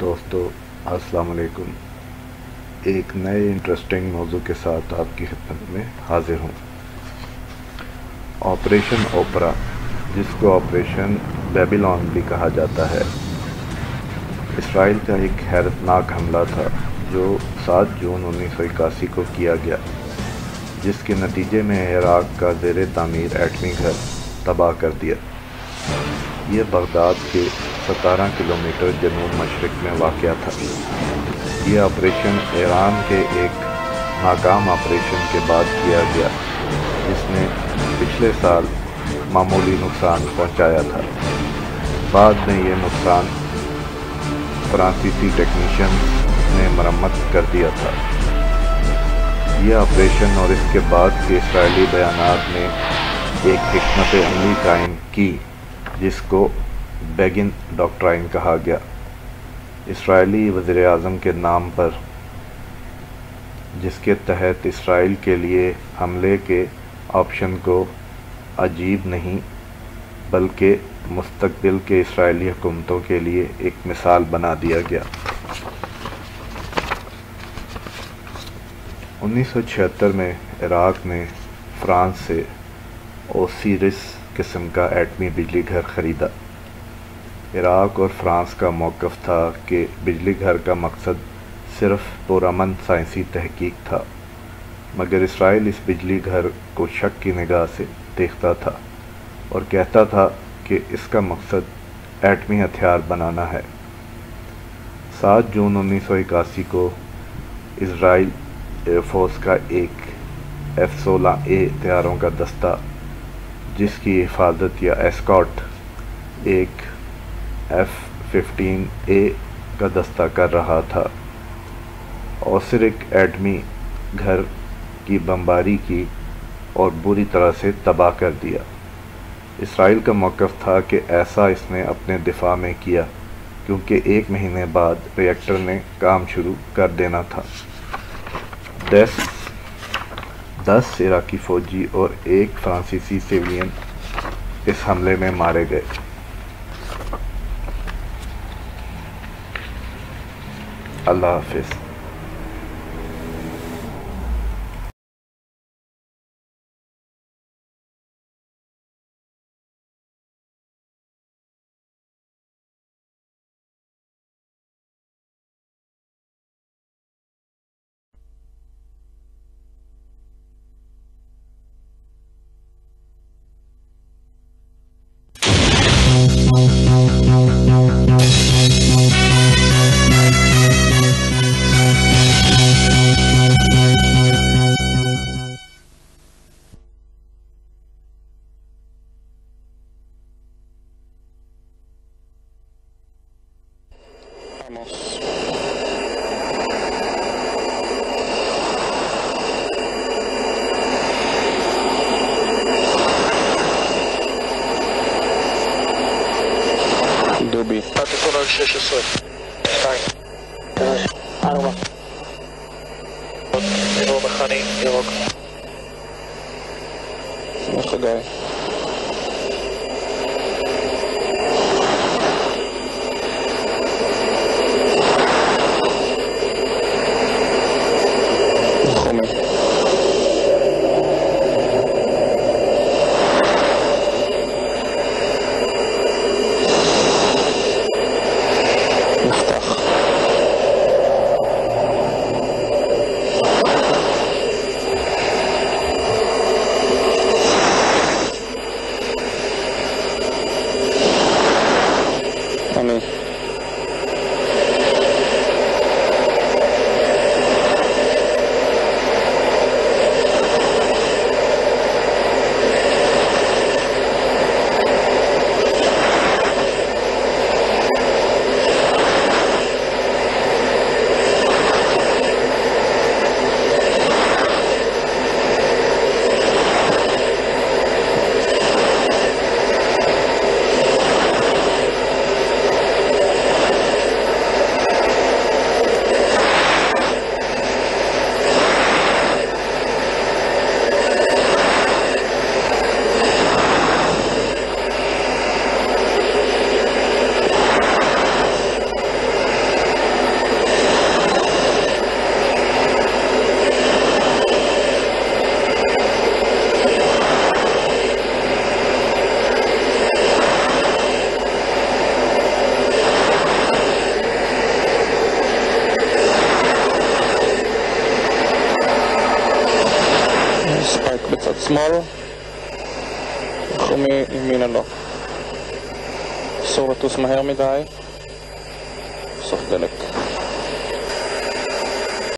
دوستو السلام علیکم۔ ایک نئے انٹرسٹنگ موضوع کے ساتھ آپ کی خدمت میں حاضر ہوں۔ آپریشن اوپرا، جس کو آپریشن بیبیلون بھی کہا جاتا ہے، اسرائیل کا ایک حیرتناک حملہ تھا جو 7 جون 1981 کو کیا گیا، جس کے نتیجے میں عراق کا زیر تعمیر ایٹمی گھر تباہ کر دیا۔ یہ بغداد کے 17 کلومیٹر جنوب مشرق میں واقع تھا۔ یہ آپریشن ایران کے ایک ناکام آپریشن کے بعد کیا گیا، جس نے پچھلے سال معمولی نقصان پہنچایا تھا۔ بعد میں یہ نقصان فرانسیسی ٹیکنیشینز نے مرمت کر دیا تھا۔ یہ آپریشن اور اس کے بعد کے اسرائیلی بیانات نے ایک حکمت عملی قائم کی جس کو بیگن ڈاکٹرائن کہا گیا، اسرائیلی وزیر اعظم کے نام پر، جس کے تحت اسرائیل کے لیے حملے کے آپشن کو عجیب نہیں بلکہ مستقبل کے اسرائیلی حکومتوں کے لیے ایک مثال بنا دیا گیا۔ 1976 میں عراق نے فرانس سے اوسیرس قسم کا ایٹمی بجلی گھر خریدا۔ عراق اور فرانس کا موقف تھا کہ بجلی گھر کا مقصد صرف پرامن سائنسی تحقیق تھا، مگر اسرائیل اس بجلی گھر کو شک کی نگاہ سے دیکھتا تھا اور کہتا تھا کہ اس کا مقصد ایٹمی ہتھیار بنانا ہے۔ 7 جون 1981 کو اسرائیل ایئر فورس کا ایک F-16A طیاروں کا دستہ، جس کی حفاظت یا ایسکارٹ ایک F-15A کا دستہ کر رہا تھا، اوسیرس ایٹمی گھر کی بمباری کی اور بری طرح سے تباہ کر دیا۔ اسرائیل کا موقف تھا کہ ایسا اس نے اپنے دفاع میں کیا کیونکہ 1 مہینے بعد ری ایکٹر نے کام شروع کر دینا تھا۔ 10 عراقی فوجی اور 1 فرانسیسی سویلین اس حملے میں مارے گئے۔ اللہ حافظ۔ דובי 16 2 4 אירוע מכני ירוק חגי חומי שמאל, ימינה לא. אסור לטוס מהר מדי, סוף דלק.